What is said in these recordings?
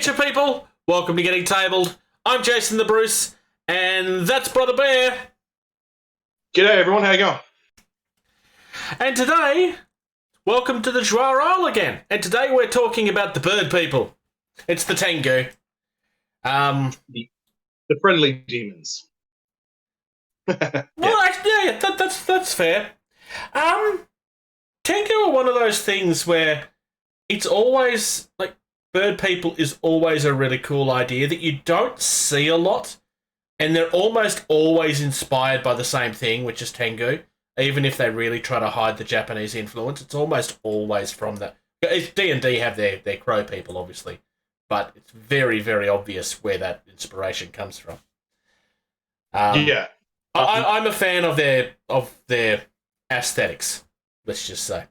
Konnichiwa, people. Welcome to Getting Tabled. I'm Jason the Bruce, and that's Brother Bear. G'day, everyone. How you going? And today, welcome to the Jwar Isle again. And today we're talking about the bird people. It's the Tengu. The friendly demons. Well, actually, yeah, that's fair. Tengu are one of those things where it's always like bird people is always a really cool idea that you don't see a lot, and they're almost always inspired by the same thing, which is Tengu. Even if they really try to hide the Japanese influence, it's almost always from that. D&D have their crow people, obviously, but it's very, very obvious where that inspiration comes from. Yeah. I'm a fan of their aesthetics, let's just say.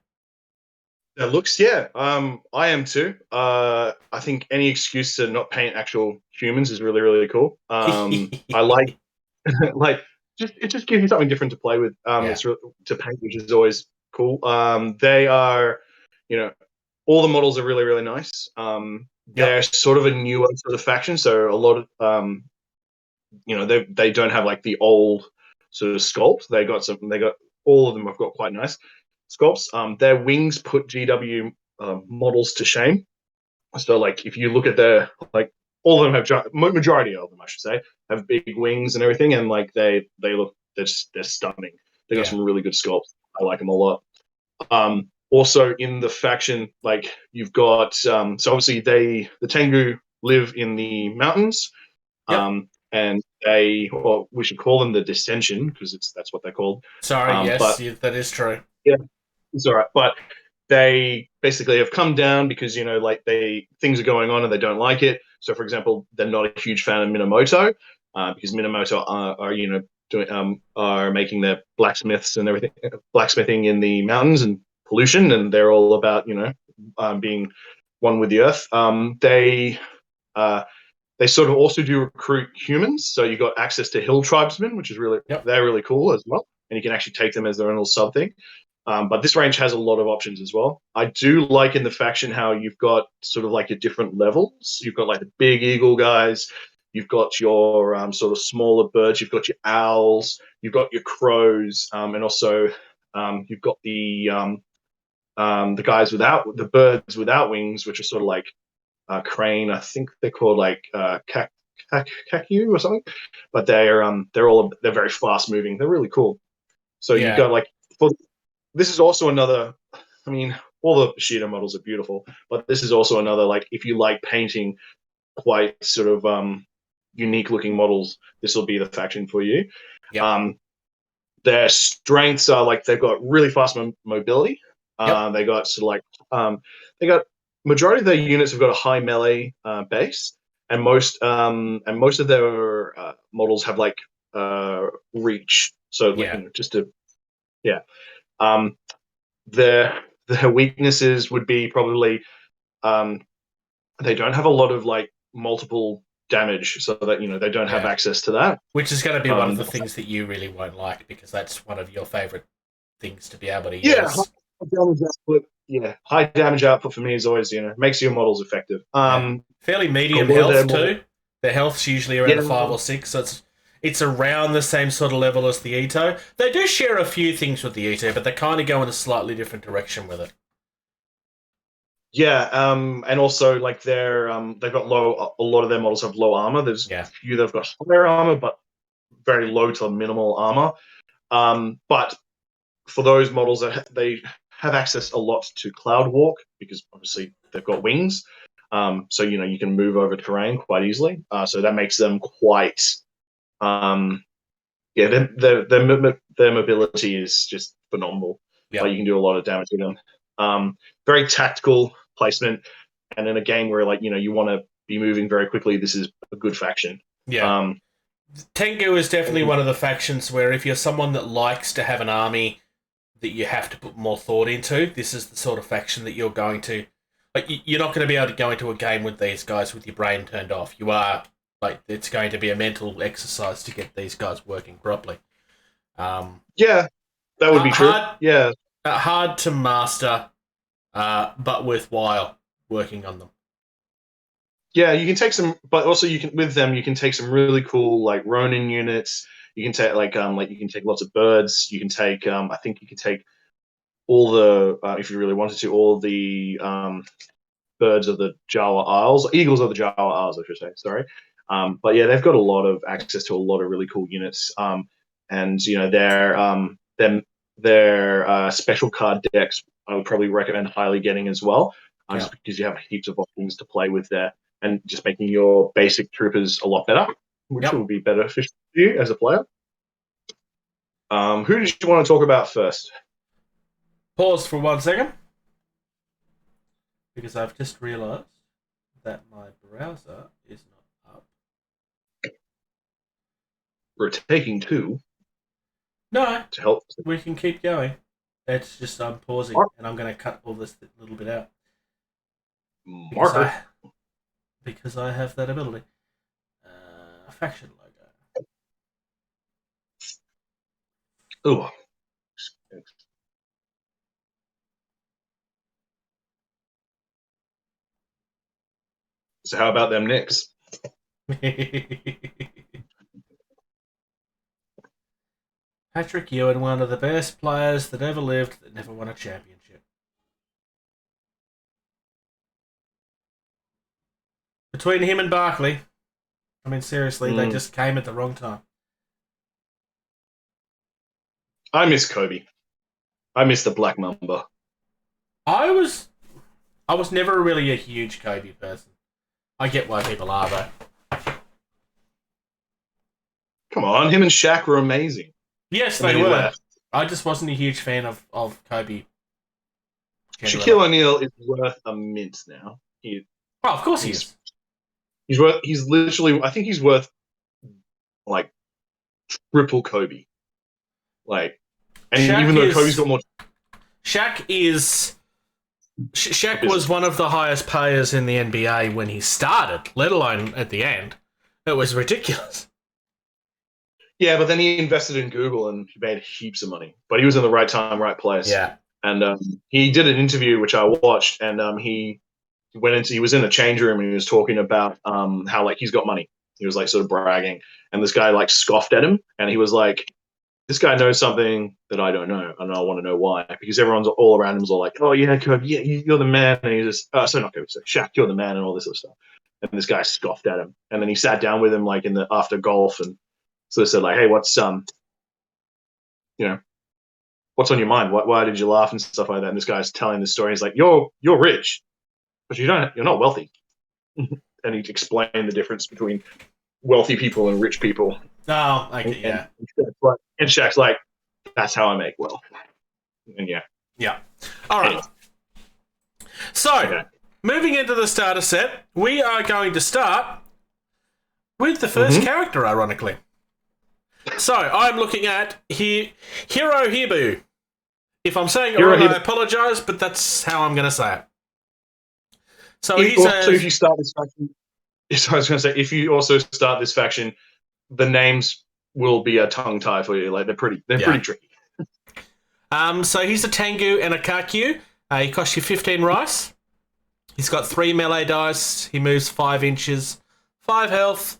It looks, yeah. I am too. I think any excuse to not paint actual humans is really, really cool. I like, it just gives you something different to play with. It's to paint, which is always cool. They are, all the models are really, really nice. They're sort of a newer sort of faction, so a lot of, they don't have like the old sort of sculpt. They got all of them have got quite nice sculpts. Their wings put GW models to shame. So like if you look at their all of them have majority of them I should say have big wings and everything, and like they're stunning. They got some really good sculpts. I like them a lot. Also in the faction, like you've got so obviously the Tengu live in the mountains. And we should call them the Decension because that's what they're called. Sorry, yes, that is true. Yeah, it's all right. But they basically have come down because things are going on and they don't like it. So, for example, they're not a huge fan of Minamoto because Minamoto are making their blacksmiths and everything, blacksmithing in the mountains and pollution, and they're all about being one with the earth. They sort of also do recruit humans, so you got access to hill tribesmen, which is they're really cool as well, and you can actually take them as their own little sub thing. But this range has a lot of options as well. I do like in the faction how you've got sort of like your different levels. You've got like the big eagle guys, you've got your sort of smaller birds, you've got your owls, you've got your crows, and also you've got the guys without the birds without wings, which are sort of like crane. I think they're called like kaku or something, but they're very fast moving. They're really cool. So you've got like this is also another. I mean, all the Bushido models are beautiful, but this is also another like if you like painting quite sort of unique looking models, this will be the faction for you. Their strengths are like they've got really fast mobility. They got sort of like majority of their units have got a high melee base, and most of their models have like reach. So their weaknesses would be probably they don't have a lot of like multiple damage, so that they don't have access to that. Which is going to be one of the things that you really won't like because that's one of your favorite things to be able to use. High damage output for me is always makes your models effective. Fairly medium health too. Their health's usually around 5 or 6, so it's around the same sort of level as the Ito. They do share a few things with the Ito, but they kind of go in a slightly different direction with it. Yeah, and also like they've got a lot of their models have low armor. There's a few that've got higher armor, but very low to minimal armor. But for those models that they have access a lot to cloud walk because obviously they've got wings, so you can move over terrain quite easily. So that makes them quite, their mobility is just phenomenal. Like you can do a lot of damage with them. Very tactical placement, and in a game where you want to be moving very quickly, this is a good faction. Tengu is definitely one of the factions where if you're someone that likes to have an army that you have to put more thought into, this is the sort of faction that you're going to... Like, you're not going to be able to go into a game with these guys with your brain turned off. You are... Like, it's going to be a mental exercise to get these guys working properly. That would be true. Hard to master, but worthwhile working on them. Yeah, you can take some, but also you can with them you can take some really cool like Ronin units. You can take like you can take lots of birds. You can take I think you can take all the if you really wanted to all the birds of the Jwar Isles, eagles of the Jwar Isles, I should say. Sorry, but yeah, they've got a lot of access to a lot of really cool units, and you know their special card decks. I would probably recommend highly getting as well, just because you have heaps of options to play with there, and just making your basic troopers a lot better, which will be beneficial for you as a player. Who did you want to talk about first? Pause for 1 second, because I've just realised that my browser is not up. We're taking two. No, to help. We can keep going. It's just I'm pausing, and I'm going to cut all this little bit out. Because I have that ability. Faction logo. Oh. So how about them Knicks? Patrick Ewing, one of the best players that ever lived that never won a championship. Between him and Barkley, I mean, seriously, they just came at the wrong time. I miss Kobe. I miss the Black Mamba. I was never really a huge Kobe person. I get why people are, though. Come on, him and Shaq were amazing. Yes, they were. Left. I just wasn't a huge fan of Kobe. Generally. Shaquille O'Neal is worth a mint now. Of course he is. He's literally, I think he's worth like triple Kobe. Like, and even though Kobe's got more. Shaq was one of the highest payers in the NBA when he started, let alone at the end. It was ridiculous. Yeah, but then he invested in Google and he made heaps of money. But he was in the right time, right place. Yeah. And he did an interview which I watched, and he was in a change room and he was talking about how like he's got money. He was like sort of bragging, and this guy like scoffed at him, and he was like, "This guy knows something that I don't know, and I want to know why." Because everyone's all around him was all like, "Oh yeah, Kobe, yeah, you're the man," and he just, sorry, not Kobe, sorry, Shaq, you're the man, and all this sort of stuff. And this guy scoffed at him, and then he sat down with him like after golf, and so they said like, "Hey, what's what's on your mind? Why did you laugh and stuff like that?" And this guy's telling the story. He's like, "You're rich, but you're not wealthy." And he explained the difference between wealthy people and rich people. Oh, and Shaq's like, "That's how I make wealth." And yeah. All right. Anyway. So, moving into the starter set, we are going to start with the first character, ironically. So, I'm looking at Hirohibu. If I'm saying it wrong, I apologise, but that's how I'm going to say it. So if you start this faction, I was going to say, if you also start this faction, the names will be a tongue tie for you. Like they're pretty tricky. So he's a Tengu and a Kakyu. He costs you 15 rice. He's got 3 melee dice. He moves 5 inches, 5 health.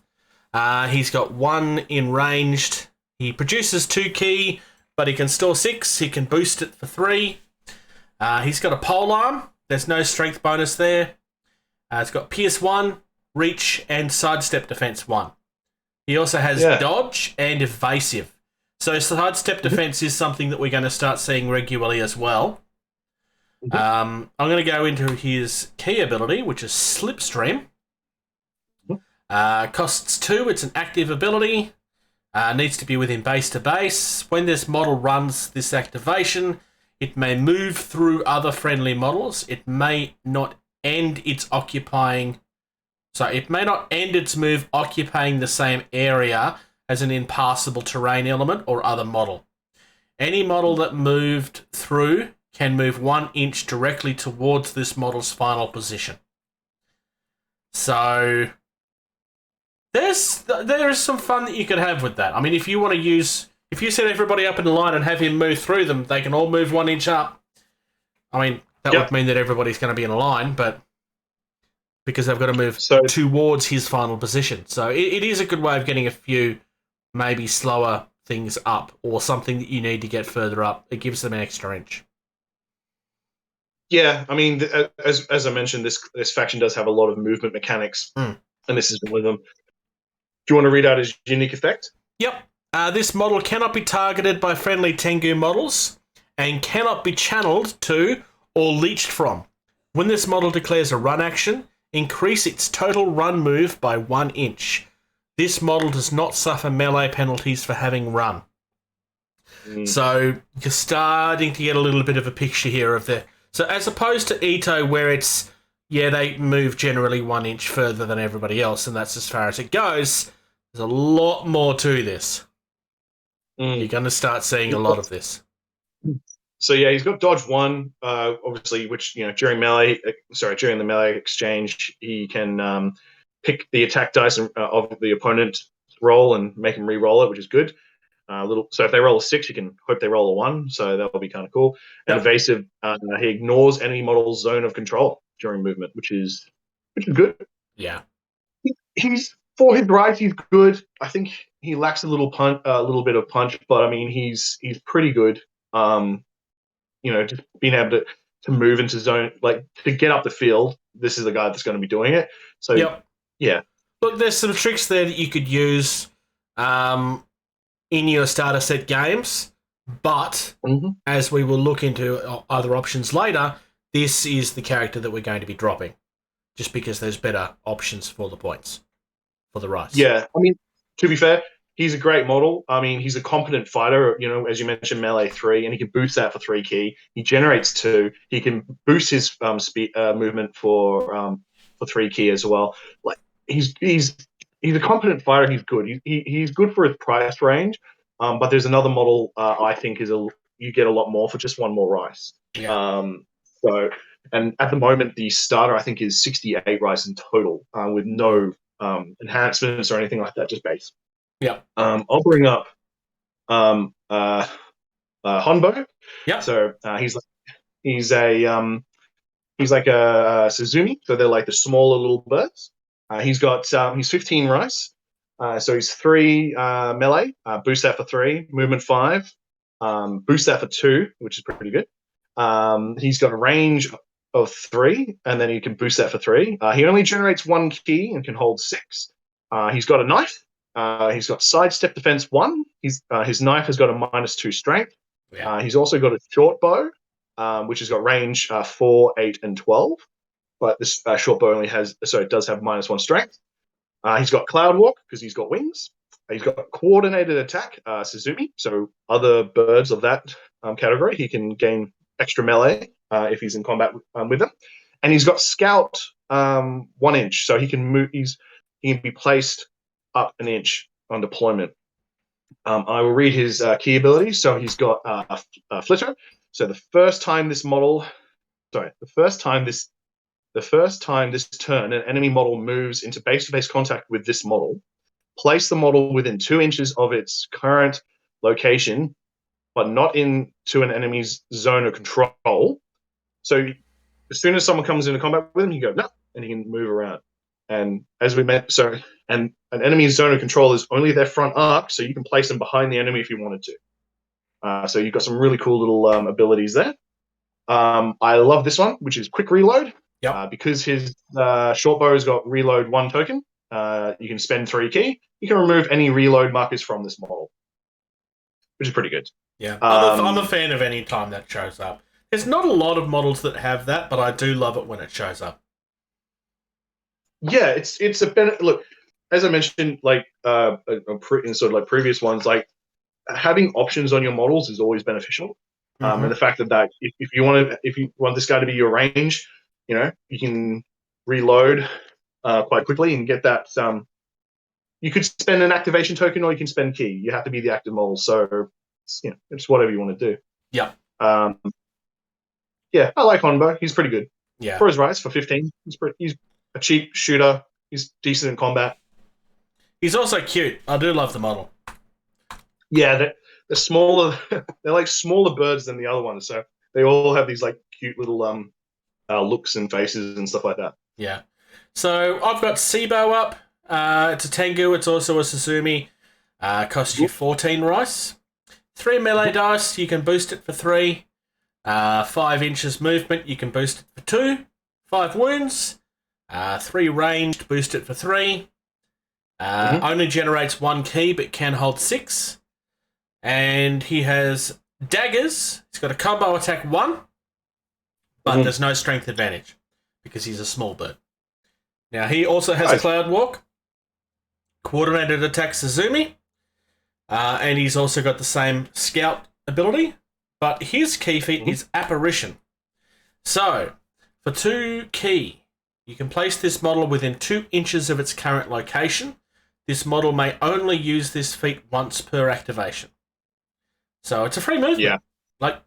He's got 1 in ranged. He produces 2 ki, but he can store 6. He can boost it for 3. He's got a pole arm. There's no strength bonus there. It's got Pierce 1, Reach, and Sidestep Defense 1. He also has Dodge and Evasive. So Sidestep Defense is something that we're going to start seeing regularly as well. I'm going to go into his key ability, which is Slipstream. Costs 2. It's an active ability. Needs to be within base to base. When this model runs this activation, it may move through other friendly models. It may not end its move occupying the same area as an impassable terrain element or other model. Any model that moved through can move 1 inch directly towards this model's final position. So there is some fun that you could have with that. I mean, if you set everybody up in a line and have him move through them, they can all move 1 inch up. I mean, that would mean that everybody's going to be in a line, but because they've got to move towards his final position. So it is a good way of getting a few maybe slower things up or something that you need to get further up. It gives them an extra inch. Yeah, I mean, as I mentioned, this faction does have a lot of movement mechanics, and this is one of them. Do you want to read out his unique effect? Yep. This model cannot be targeted by friendly Tengu models and cannot be channeled to or leached from. When this model declares a run action, increase its total run move by 1 inch. This model does not suffer melee penalties for having run. So you're starting to get a little bit of a picture here of the... So as opposed to Ito, where it's, they move generally 1 inch further than everybody else, and that's as far as it goes, there's a lot more to this. You're going to start seeing a lot of this. So yeah, he's got dodge 1, obviously, which during the melee exchange, he can pick the attack dice of the opponent roll and make him re-roll it, which is good. So if they roll a 6, you can hope they roll a 1, so that will be kind of cool. And evasive, he ignores enemy model's zone of control during movement, which is good. Yeah, he's for his rise, he's good. I think he lacks a little bit of punch, but I mean he's pretty good. Just being able to move into zone, like to get up the field. This is the guy that's going to be doing it. So yeah. Look, there's some tricks there that you could use in your starter set games, but as we will look into other options later, this is the character that we're going to be dropping, just because there's better options for the points, for the rise. Yeah, I mean, to be fair, he's a great model. I mean, he's a competent fighter, as you mentioned, melee 3, and he can boost that for 3 key. He generates 2. He can boost his speed movement for 3 key as well. Like he's a competent fighter. He's good. He's good for his price range. But there's another model I think you get a lot more for just 1 more rice. Yeah. And at the moment the starter I think is 68 rice in total with no enhancements or anything like that, just base. Yeah. I'll bring up Honbo. Yeah. So he's like a Suzumi. So they're like the smaller little birds. He's 15 rice. So he's 3 melee. Boost that for 3. Movement 5. Boost that for 2, which is pretty good. He's got a range of 3, and then you can boost that for 3. He only generates 1 key and can hold 6. He's got a knife. He's got sidestep defense 1. His knife has got a -2 strength. Yeah. He's also got a short bow, which has got range 4, 8, and 12. But this short bow it does have -1 strength. He's got cloud walk because he's got wings. He's got coordinated attack, Suzumi. So other birds of that category, he can gain extra melee if he's in combat with them. And he's got scout 1 inch, so he can move. He can be placed up 1 inch on deployment. I will read his key abilities. So he's got a flitter. So the first time this turn, an enemy model moves into base-to-base contact with this model, place the model within 2 inches of its current location, but not into an enemy's zone of control. So as soon as someone comes into combat with him, you go, no, and he can move around. And as we met, and an enemy's zone of control is only their front arc, so you can place them behind the enemy if you wanted to. So you've got some really cool little abilities there. I love this one, which is quick reload. Yep. Because his short bow's got reload 1 token, you can spend 3 key. You can remove any reload markers from this model, which is pretty good. Yeah, I'm a fan of any time that shows up. There's not a lot of models that have that, but I do love it when it shows up. Yeah, it's a benefit. Look, as I mentioned, like in sort of like previous ones, like having options on your models is always beneficial. And the fact that if you want this guy to be your range, you can reload quite quickly and get that. You could spend an activation token or you can spend key. You have to be the active model, so it's whatever you want to do. Yeah. Yeah, I like Honbo. He's pretty good. Yeah. For his rise, for 15, he's a cheap shooter. He's decent in combat. He's also cute. I do love the model. Yeah, they're smaller. They're like smaller birds than the other ones, so they all have these like cute little looks and faces and stuff like that. Yeah. So I've got Sibo up. It's a Tengu. It's also a Suzumi. Costs you 14 rice. 3 melee dice. You can boost it for 3. 5 inches movement. You can boost it for 2. 5 wounds. 3 ranged. Boost it for 3. Only generates 1 key, but can hold 6. And he has daggers. He's got a combo attack 1, but there's no strength advantage because he's a small bird. Now, he also has Cloud Walk, coordinated attack Suzumi, and he's also got the same scout ability, but his key feat is Apparition. So, for 2 key, you can place this model within 2 inches of its current location. This model may only use this feat once per activation. So it's a free movement. Yeah. Like,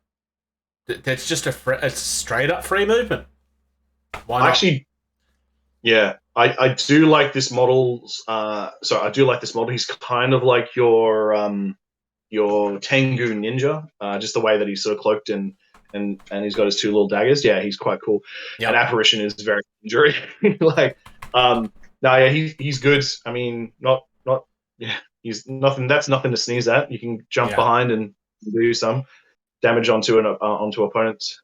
that's just a straight up free movement. Why not? Actually, yeah, I do like this model. So I do like this model. He's kind of like your Tengu ninja, just the way that he's sort of cloaked and he's got his 2 little daggers. Yeah, he's quite cool. Yep. And Apparition is very injury. He's good. I mean, he's nothing. That's nothing to sneeze at. You can jump behind and do some damage onto opponents.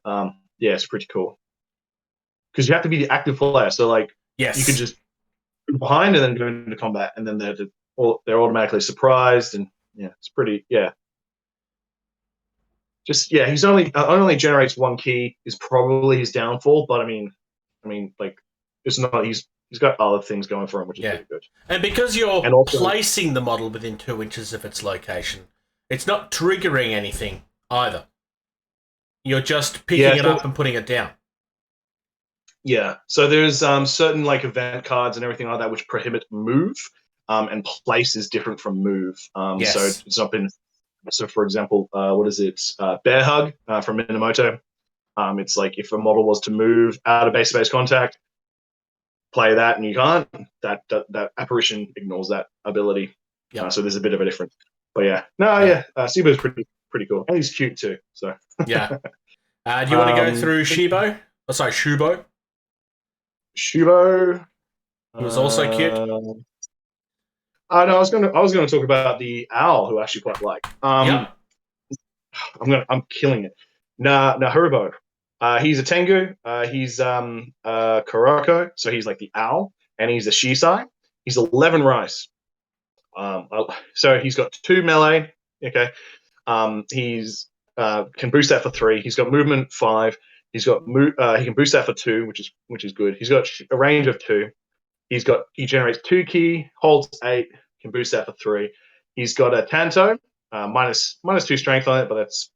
It's pretty cool. Because you have to be the active player, so you can just go behind and then go into combat, and then they're automatically surprised, and it's pretty he's only generates 1 key is probably his downfall, but I mean it's not. He's got other things going for him, which is pretty good. And because you're placing the model within 2 inches of its location, it's not triggering anything either. You're just picking it up and putting it down. Yeah, so there's certain event cards and everything like that which prohibit move, and place is different from move. So it's not been. So for example, what is it? Bear Hug from Minamoto. It's like if a model was to move out of base-to-base contact, play that, and you can't. That Apparition ignores that ability. Yeah. So there's a bit of a difference. But Sibo's pretty cool, and he's cute too. So yeah. Do you want to go through Shibo? Oh, sorry, Shubo. Shubo. He was also cute. I was gonna talk about the owl, who I actually quite like. I'm killing it. Hirohibu. He's a Tengu. He's Kuroko, so he's like the owl, and he's a Shisai. He's 11 rice. So he's got 2 melee. Okay. He's can boost that for 3. He's got movement 5. He's got he can boost that for 2, which is good. He's got a range of 2. He generates 2 key, holds 8, can boost that for 3. He's got a Tanto, minus 2 strength on it, but that's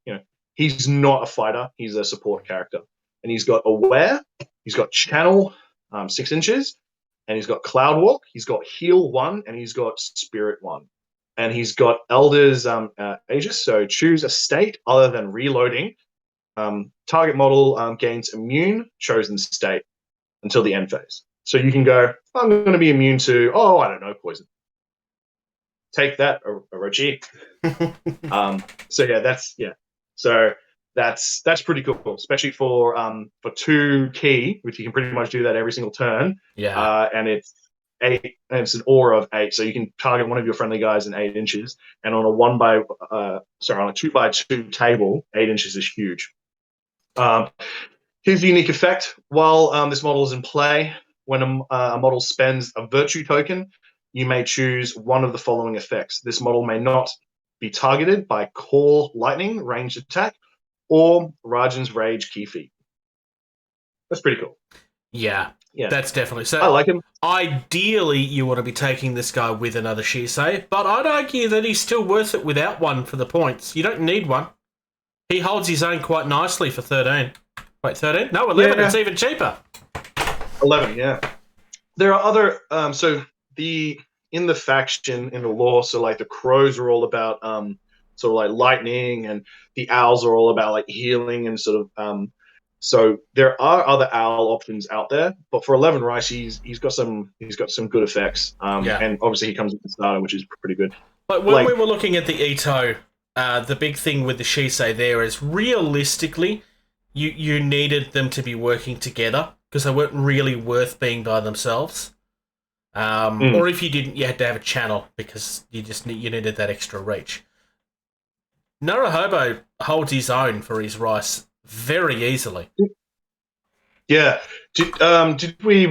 he's not a fighter. He's a support character, and he's got Aware. He's got Channel, 6 inches, and he's got Cloud Walk. He's got Heal 1, and he's got Spirit 1, and he's got Elder's Aegis. So choose a state other than reloading. Target model gains immune chosen state until the end phase. So you can go, I'm going to be immune to, I don't know, poison. Take that, Orochi. So that's pretty cool, especially for 2 key, which you can pretty much do that every single turn. Yeah. And it's 8, and it's an aura of 8, so you can target one of your friendly guys in 8 inches. And on a 2x2 table, 8 inches is huge. His unique effect: while this model is in play, when a model spends a virtue token, you may choose one of the following effects. This model may not be targeted by Core Lightning ranged attack or Rajan's Rage key feat. That's pretty cool. Yeah, that's definitely so. I like him. Ideally, you want to be taking this guy with another Shisei, but I'd argue that he's still worth it without one for the points. You don't need one. He holds his own quite nicely for 13. Wait, 13? No, 11. Yeah. It's even cheaper. 11, yeah. There are other... in the faction, in the lore, so the crows are all about lightning, and the owls are all about healing and so there are other owl options out there, but for 11 rice, he's got some good effects. And obviously he comes with the starter, which is pretty good. But when we were looking at the Ito, the big thing with the Shisei there is realistically, you needed them to be working together. because they weren't really worth being by themselves. Or if you didn't, you had to have a channel because you needed that extra reach. Hirohibu holds his own for his rice very easily. Yeah. Did we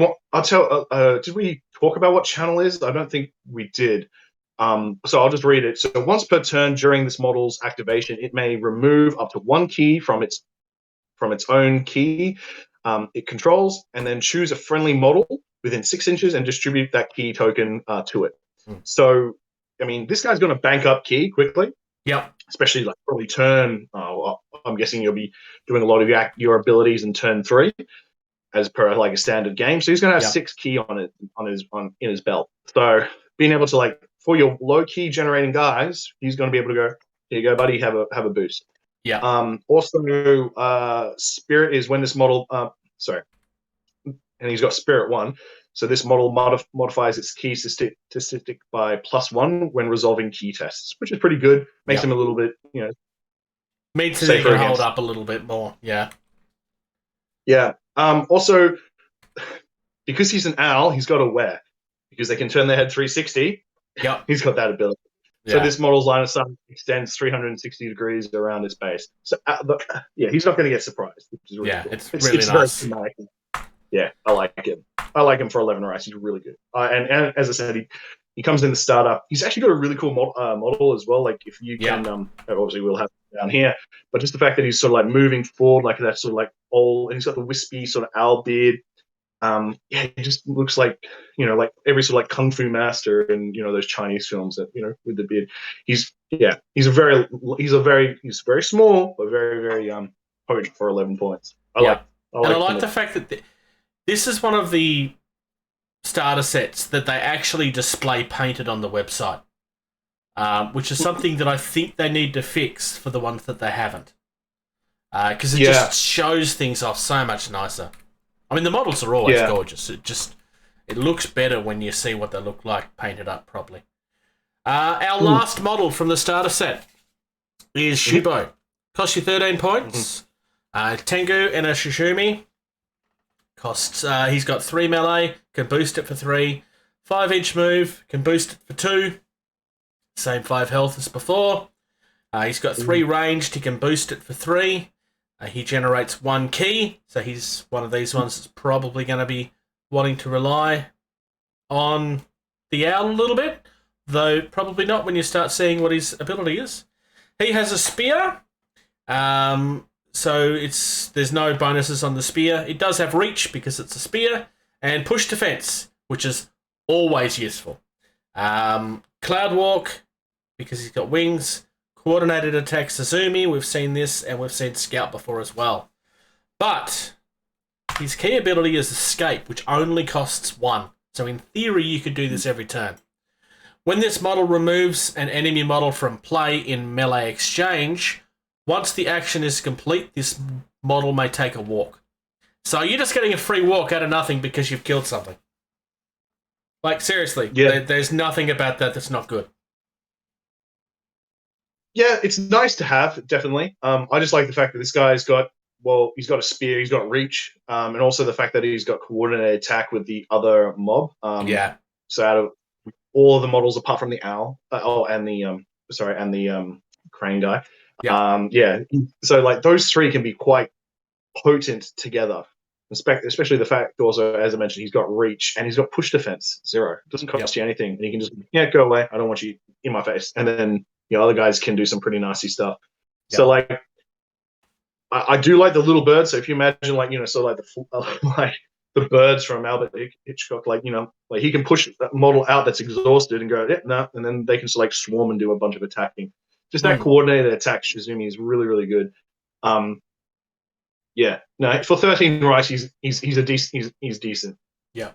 talk about what channel is? I don't think we did. So I'll just read it. So once per turn during this model's activation, it may remove up to one key from its own key it controls, and then choose a friendly model within 6 inches and distribute that key token to it. So, I mean, this guy's going to bank up key quickly. Yep. Especially like probably turn. I'm guessing you'll be doing a lot of your abilities in turn 3, as per like a standard game. So he's going to have 6 key in his belt. So being able to like for your low key generating guys, he's going to be able to go, here you go, buddy, have a boost. Yeah. Also, Spirit is when this model. And he's got Spirit 1. So this model modifies its key statistic by +1 when resolving key tests, which is pretty good. Makes him a little bit, Means that he can hold up a little bit more. Yeah. Yeah. Also, because he's an owl, he's got Aware, because they can turn their head 360. Yep. He's got that ability. Yeah. So this model's line of sight extends 360 degrees around his base. So he's not going to get surprised, which is really cool. It's really nice. Very yeah, I like him. I like him for 11 rice. He's really good. And as I said, he comes in the starter. He's actually got a really cool model as well. Like if you can, obviously we'll have it down here, but just the fact that he's sort of like moving forward, like that sort of like and he's got the wispy sort of owl beard. He just looks like like every sort of like kung fu master in those Chinese films that with the beard. He's very small but very very potent for 11 points. I like the fact that this is one of the starter sets that they actually display painted on the website, which is something that I think they need to fix for the ones that they haven't, because it just shows things off so much nicer. I mean, the models are always gorgeous. It looks better when you see what they look like painted up properly. Our last model from the starter set is Shubo. Costs you 13 points. Tengu and a Suzumi. Costs. He's got 3 melee. Can boost it for 3. 5-inch move. Can boost it for 2. Same 5 health as before. He's got 3 ranged. He can boost it for 3. He generates 1 key, so he's one of these ones that's probably going to be wanting to rely on the owl a little bit, though probably not when you start seeing what his ability is. He has a spear, so there's no bonuses on the spear. It does have reach because it's a spear, and push defense, which is always useful. Cloud walk because he's got wings. Coordinated attack Suzumi, we've seen this, and we've seen Scout before as well. But his key ability is Escape, which only costs 1. So in theory, you could do this every turn. When this model removes an enemy model from play in melee exchange, once the action is complete, this model may take a walk. So you're just getting a free walk out of nothing because you've killed something. Like, seriously, there's nothing about that that's not good. Yeah, it's nice to have, definitely. I just like the fact that this guy's got a spear, he's got reach, and also the fact that he's got coordinated attack with the other mob. So out of all of the models apart from the owl, and the crane guy. So like those 3 can be quite potent together. Especially the fact also, as I mentioned, he's got reach and he's got push defense 0. It doesn't cost you anything, and you can just go away. I don't want you in my face, and then other guys can do some pretty nasty stuff. Yep. So like, I do like the little birds. So if you imagine like sort of like like the birds from Albert Hitchcock, like like he can push that model out that's exhausted and go and then they can sort of like swarm and do a bunch of attacking. Just that coordinated attack Shizumi is really really good. For 13 rice, he's decent. Yeah.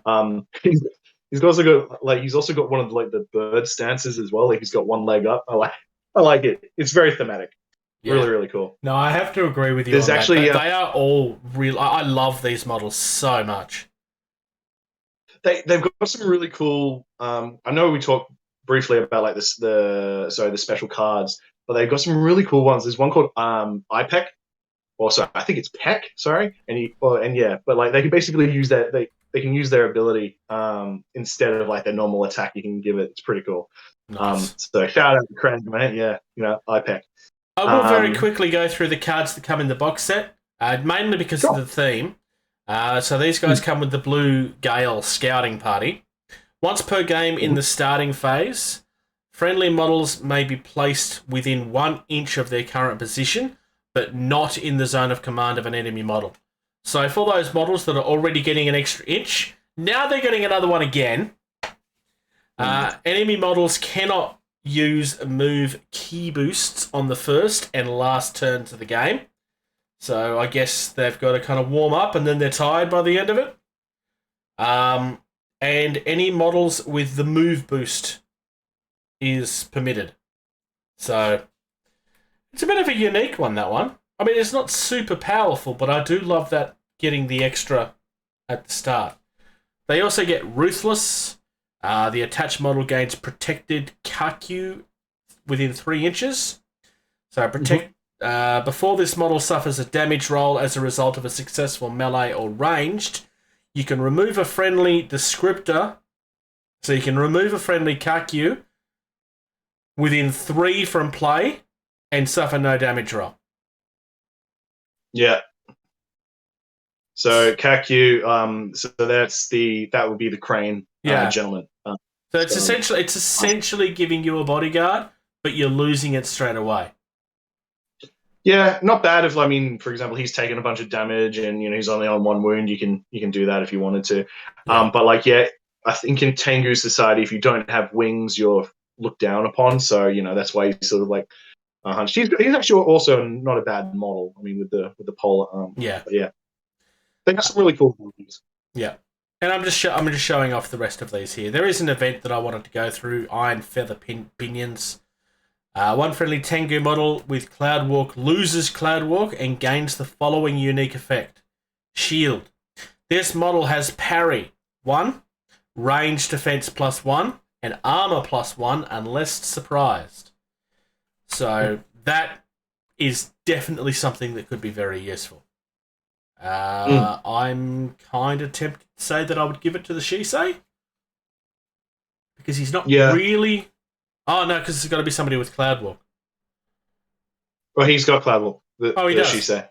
He's also got one of the bird stances as well. Like he's got one leg up. I like it. It's very thematic. Yeah. Really, really cool. No, I have to agree with you. There's actually they are all real. I love these models so much. They've got some really cool. I know we talked briefly about like the special cards, but they've got some really cool ones. There's one called IPEC, also I think it's Peck, sorry, but like they can basically use that they can use their ability instead of like their normal attack. You can give it. It's pretty cool. Nice. So shout out to Cran, man. Yeah, iPeck. I will very quickly go through the cards that come in the box set, mainly because of the theme. So these guys come with the Blue Gale Scouting Party. Once per game in the starting phase, friendly models may be placed within 1 inch of their current position, but not in the zone of command of an enemy model. So for those models that are already getting an extra inch, now they're getting another one again. Enemy models cannot use move key boosts on the first and last turns of the game. So I guess they've got to kind of warm up and then they're tired by the end of it. And any models with the move boost is permitted. So it's a bit of a unique one, that one. I mean, it's not super powerful, but I do love that getting the extra at the start. They also get Ruthless. The attached model gains protected Kakyu within 3 inches. So before this model suffers a damage roll as a result of a successful melee or ranged, you can remove a friendly descriptor. So you can remove a friendly Kakyu within 3 from play and suffer no damage roll. Yeah. So Kakyu, so that would be the Crane gentleman. So it's essentially giving you a bodyguard, but you're losing it straight away. Yeah, not bad. If for example, he's taken a bunch of damage and he's only on 1 wound, you can do that if you wanted to. Yeah. But I think in Tengu society, if you don't have wings, you're looked down upon. So that's why he's sort of like hunched. He's actually also not a bad model. I mean, with the polar arm. Yeah. But yeah. They got some really cool movies. Yeah. And I'm just showing off the rest of these here. There is an event that I wanted to go through, Iron Feather Pinions. One friendly Tengu model with Cloud Walk loses Cloud Walk and gains the following unique effect. Shield. This model has parry 1, range defense +1, and armor +1 unless surprised. So that is definitely something that could be very useful. I'm kind of tempted to say that I would give it to the Shisei because he's not really. Oh no, because it's got to be somebody with Cloud Walk. Well, he's got Cloud Walk. He does. Shisei.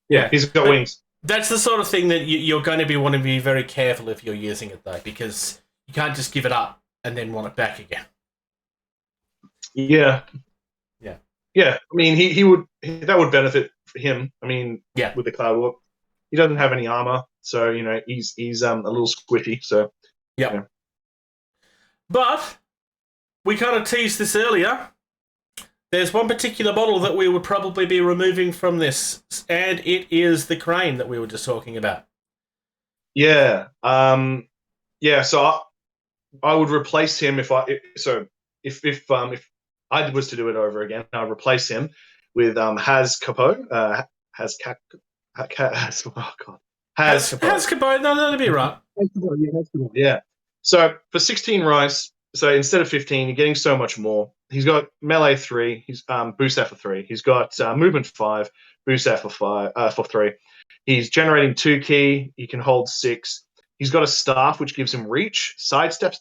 Yeah, he's got wings. That's the sort of thing that you're going to be wanting to be very careful if you're using it though, because you can't just give it up and then want it back again. Yeah. I mean, he would that would benefit for him. I mean, with the Cloud Walk. He doesn't have any armor, so he's a little squiffy. So But we kind of teased this earlier. There's one particular model that we would probably be removing from this, and it is the Crane that we were just talking about. Yeah, So I would replace him if I was to do it over again. I'd replace him with Has Capo. Has Capo. No, that'd be right. Yeah. So for 16 rice, so instead of 15, you're getting so much more. He's got melee 3. He's boost F for 3. He's got movement 5, boost F for 3. He's generating 2 ki. He can hold 6. He's got a staff which gives him reach, sidestep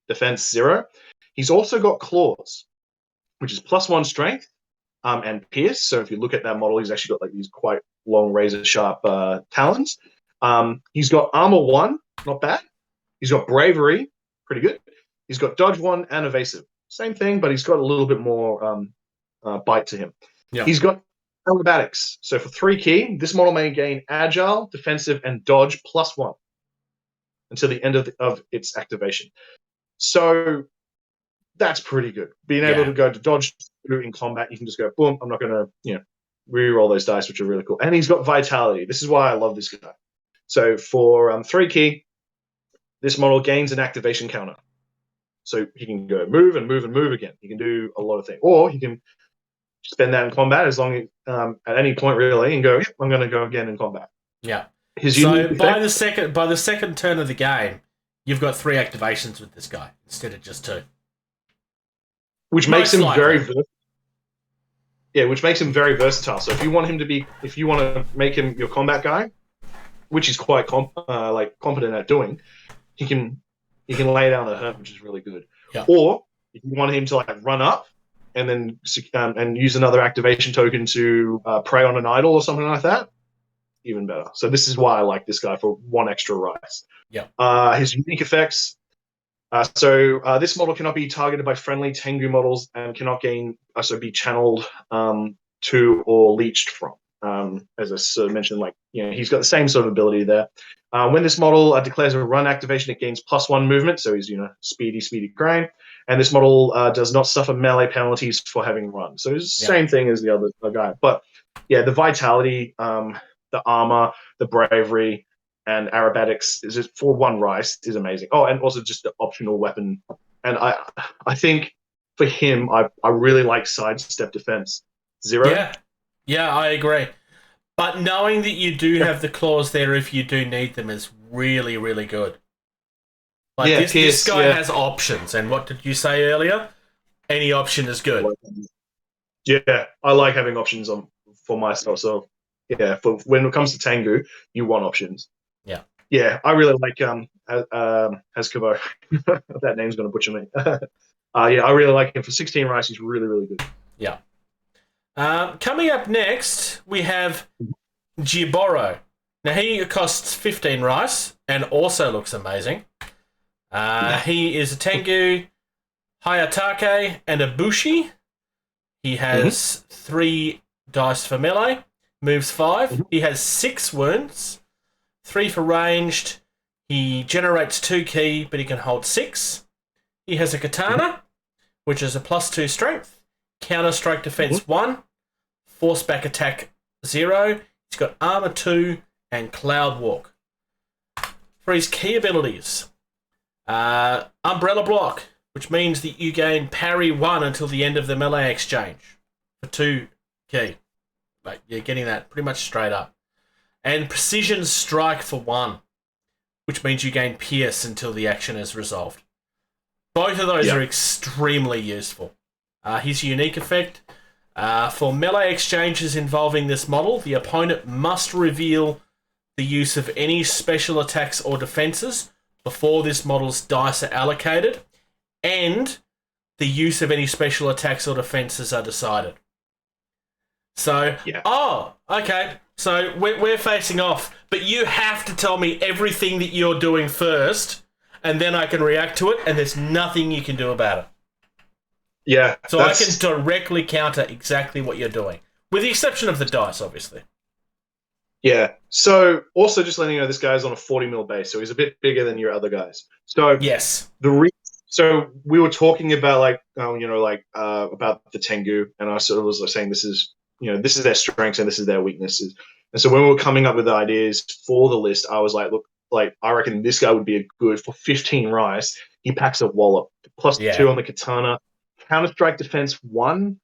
defense 0. He's also got claws, which is +1 strength and pierce. So if you look at that model, he's actually got like these quite long razor sharp talons. He's got armor 1, not bad. He's got bravery, pretty good. He's got dodge 1 and evasive, same thing, but he's got a little bit more bite to him. Yeah. He's got acrobatics. So for 3 ki, this model may gain agile, defensive, and dodge +1 until the end of its activation. So that's pretty good. Being able to go to dodge in combat, you can just go boom. I'm not going to re-roll those dice, which are really cool. And he's got vitality. This is why I love this guy. So for 3 ki, this model gains an activation counter. So he can go move and move and move again. He can do a lot of things. Or he can spend that in combat as long as at any point really and go, I'm going to go again in combat. Yeah. So by the second turn of the game, you've got 3 activations with this guy. instead of just two. Which makes him very versatile. Yeah, which makes him very versatile. So if you want to make him your combat guy, which he's quite competent at doing, he can lay down a hurt, which is really good. Yeah. Or if you want him to like run up and then and use another activation token to prey on an idol or something like that, even better. So this is why I like this guy for 1 extra rice. Yeah. His unique effects. This model cannot be targeted by friendly Tengu models and cannot be channeled to or leeched from. As I sort of mentioned, he's got the same sort of ability there. When this model declares a run activation, it gains +1 movement, so he's speedy crane. And this model does not suffer melee penalties for having run. So it's the same thing as the other guy. But yeah, the vitality, the armor, the bravery, and aerobatics is just for 1 rice is amazing. Oh, and also just the optional weapon. And I think for him, I really like sidestep defense 0. Yeah, I agree. But knowing that you do have the claws there if you do need them is really, really good. This guy has options, and what did you say earlier? Any option is good. Yeah, I like having options for myself. So yeah, when it comes to Tengu, you want options. Yeah, I really like Giboro. That name's gonna butcher me. I really like him for 16 rice. He's really, really good. Yeah. Coming up next, we have Giboro. Now, he costs 15 rice and also looks amazing. He is a Tengu, Hayatake, and a Bushi. He has 3 dice for melee, moves 5. He has 6 wounds, 3 for ranged. He generates 2 ki, but he can hold 6. He has a katana, which is a +2 strength, counter strike defense 1, force back attack 0. He's got armor 2 and cloud walk. For his key abilities, umbrella block, which means that you gain parry 1 until the end of the melee exchange for 2 ki. Like, you're getting that pretty much straight up. And precision strike for 1, which means you gain pierce until the action is resolved. Both of those are extremely useful. His unique effect, for melee exchanges involving this model, the opponent must reveal the use of any special attacks or defenses before this model's dice are allocated, and the use of any special attacks or defenses are decided. So, okay. So we're facing off, but you have to tell me everything that you're doing first, and then I can react to it, and there's nothing you can do about it. Yeah. So I can directly counter exactly what you're doing, with the exception of the dice, obviously. Yeah. So also just letting you know, this guy's on a 40 mil base, so he's a bit bigger than your other guys. So yes. So we were talking about about the Tengu, and I sort of was saying this is their strengths and this is their weaknesses. And so when we were coming up with the ideas for the list, I was like, look, I reckon this guy would be a good for 15 rice. He packs a wallop, +2 on the katana, counter strike defense 1.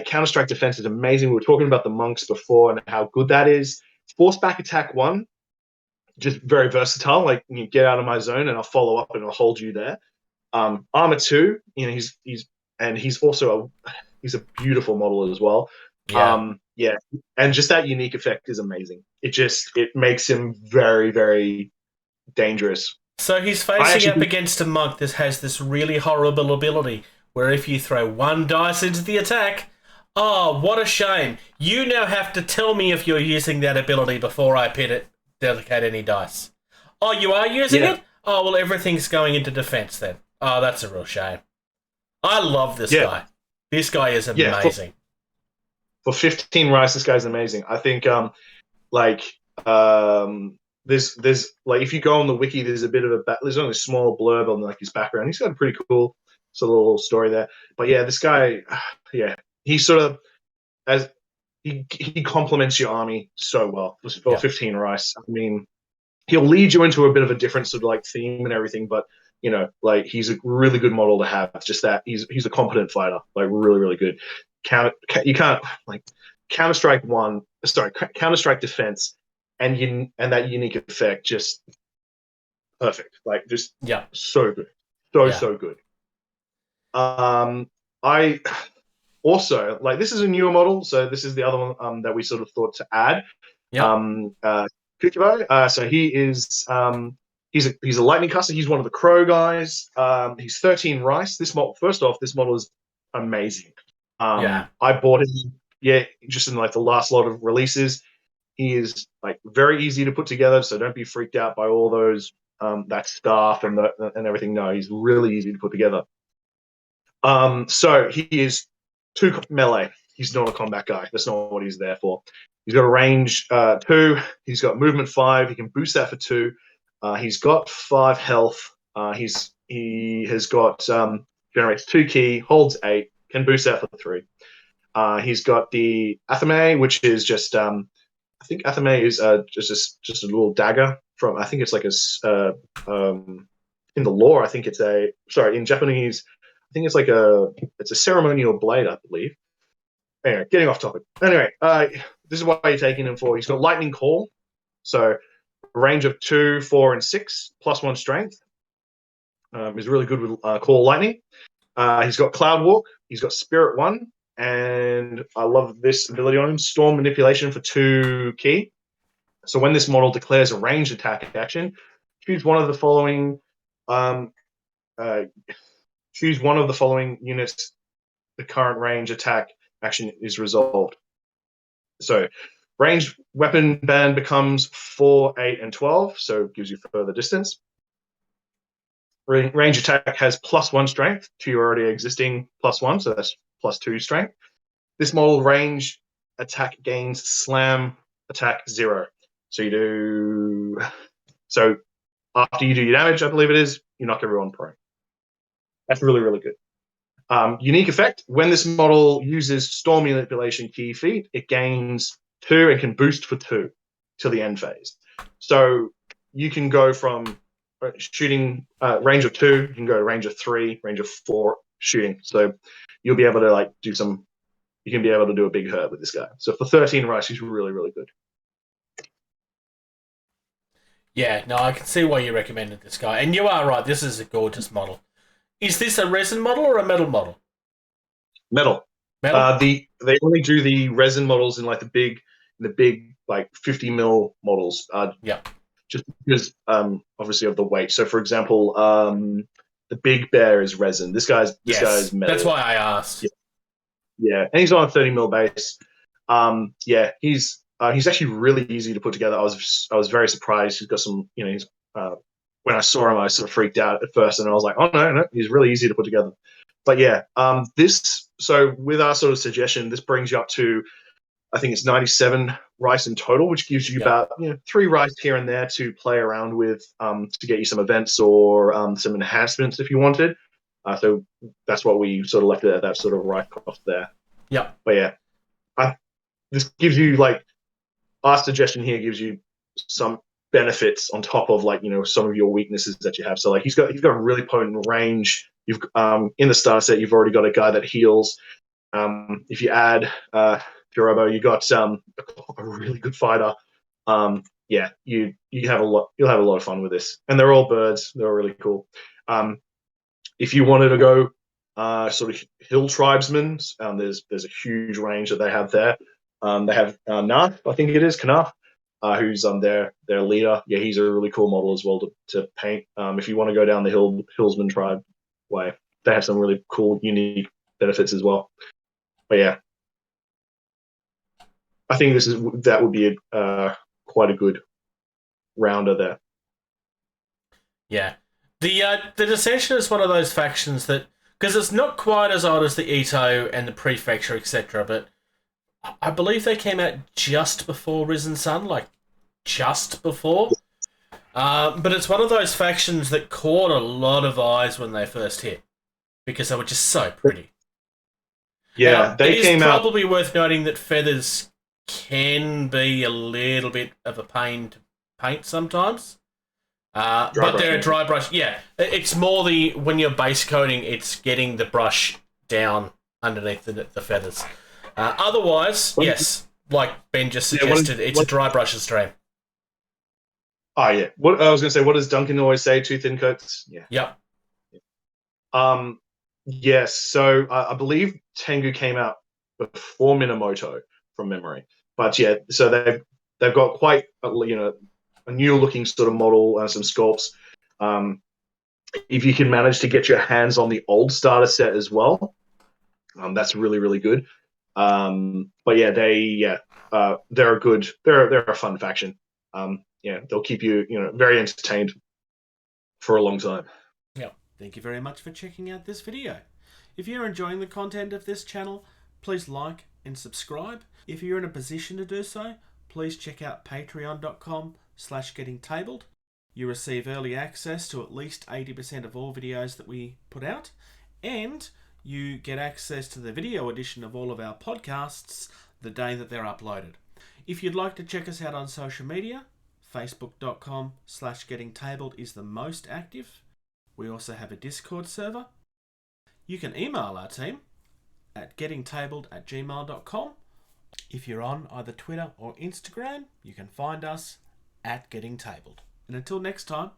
Counter strike defense is amazing. We were talking about the monks before and how good that is. Force back attack 1, just very versatile. You get out of my zone and I'll follow up and I'll hold you there. Armor 2, he's also he's a beautiful model as well. And just that unique effect is amazing. It makes him very, very dangerous. So he's facing up against a monk that has this really horrible ability where if you throw 1 dice into the attack, oh, what a shame. You now have to tell me if you're using that ability before I dedicate any dice. Oh, you are using it? Oh, well, everything's going into defense then. Oh, that's a real shame. I love this guy. This guy is amazing. For 15 rice, this guy's amazing. I think there's if you go on the wiki, there's a bit of there's only a small blurb on his background. He's got a pretty cool sort of little story there. But yeah, this guy, he sort of he complements your army so well for 15 rice. I mean, he'll lead you into a bit of a different sort of theme and everything, but he's a really good model to have. Just that he's a competent fighter, really, really good. Counter strike defense, and that unique effect, just perfect. So good, so good. also, like, this is a newer model, so this is the other one that we sort of thought to add. Yep. Kukibo. So he's a lightning caster. He's one of the crow guys. He's 13 rice. This model, first off, this model is amazing. Yeah. I bought him, just in like the last lot of releases. He is like very easy to put together, so don't be freaked out by all those that stuff and everything. No, he's really easy to put together. So he is 2 melee. He's not a combat guy. That's not what he's there for. He's got a range 2. He's got movement 5. He can boost that for 2. He's got 5 health. He has got generates 2 ki, holds 8, can boost that for 3. He's got the Athame, which is just I think Athame is just a little dagger from. I think it's like in the lore. I think it's in Japanese. I think it's like it's a ceremonial blade, I believe. Anyway, getting off topic. Anyway, this is what you're taking him for. He's got lightning call, so a range of 2, 4, and 6 plus 1 strength. He's really good with call lightning. He's got cloud walk. He's got spirit 1, and I love this ability on him: storm manipulation for 2 ki. So when this model declares a ranged attack action, choose one of the following. Choose one of the following units. The current range attack action is resolved. So ranged weapon band becomes 4, 8, and 12, so it gives you further distance. Range attack has +1 strength to your already existing +1, so that's +2 strength. This model range attack gains slam attack 0. So after you do your damage, I believe it is, you knock everyone prone. That's really, really good. Unique effect: when this model uses storm manipulation ki feat, it gains 2 and can boost for 2 till the end phase. So you can go from shooting range of 2, you can go to range of 3, range of 4 shooting. So you'll be able to you can be able to do a big hurt with this guy. So for 13 rice, he's really, really good. Yeah, no, I can see why you recommended this guy. And you are right, this is a gorgeous model. Is this a resin model or a metal model? Metal. They only do the resin models in like the big like 50 mil models. Yeah. Just because obviously of the weight. So for example, the big bear is resin. This guy's metal. That's why I asked. Yeah, and he's on a 30 mil base. He's actually really easy to put together. I was very surprised. He's got some, he's when I saw him, I sort of freaked out at first, and I was like, oh no, he's really easy to put together. But yeah, so with our sort of suggestion, this brings you up to, I think it's 97 rice in total, which gives you about 3 rice here and there to play around with to get you some events or some enhancements if you wanted. So that's what we sort of left it at, that sort of rice cost there. Yeah. But yeah, this gives you our suggestion here gives you some benefits on top of some of your weaknesses that you have. So he's got a really potent range. You've in the starter set, you've already got a guy that heals. If you add Hirohibu, you got a really good fighter. You have you'll have a lot of fun with this, and they're all birds. They're all really cool. If you wanted to go sort of hill tribesmen, there's a huge range that they have there. They have Narf, I think it is Knarf, who's their leader. Yeah, he's a really cool model as well to paint. If you want to go down the hillsman tribe way, they have some really cool, unique benefits as well. But yeah, I think that would be quite a good rounder there. Yeah, the Decension is one of those factions that, because it's not quite as old as the Ito and the Prefecture, etc., but I believe they came out just before Risen Sun, just before. But it's one of those factions that caught a lot of eyes when they first hit, because they were just so pretty. Yeah, now, they came out. It's probably worth noting that feathers can be a little bit of a pain to paint sometimes. But they're a dry brush. Yeah, it's more when you're base coating, it's getting the brush down underneath the feathers. Otherwise, yes, like Ben just suggested, it's a dry brush stream. Oh yeah. What I was going to say, what does Duncan always say? 2 thin coats. Yeah. Yep. Yes, so I believe Tengu came out before Minamoto from memory, but yeah, so they've got quite a new looking sort of model and some sculpts. Um, if you can manage to get your hands on the old starter set as well, that's really really good. But yeah, they're a good they're a fun faction. Yeah, they'll keep you very entertained for a long time. Yeah. Thank you very much for checking out this video. If you're enjoying the content of this channel, please like and subscribe. If you're in a position to do so, please check out patreon.com/gettingtabled. You receive early access to at least 80% of all videos that we put out, and you get access to the video edition of all of our podcasts the day that they're uploaded. If you'd like to check us out on social media, facebook.com/gettingtabled is the most active. We also have a Discord server. You can email our team at gettingtabled@gmail.com. If you're on either Twitter or Instagram, you can find us at gettingtabled. And until next time,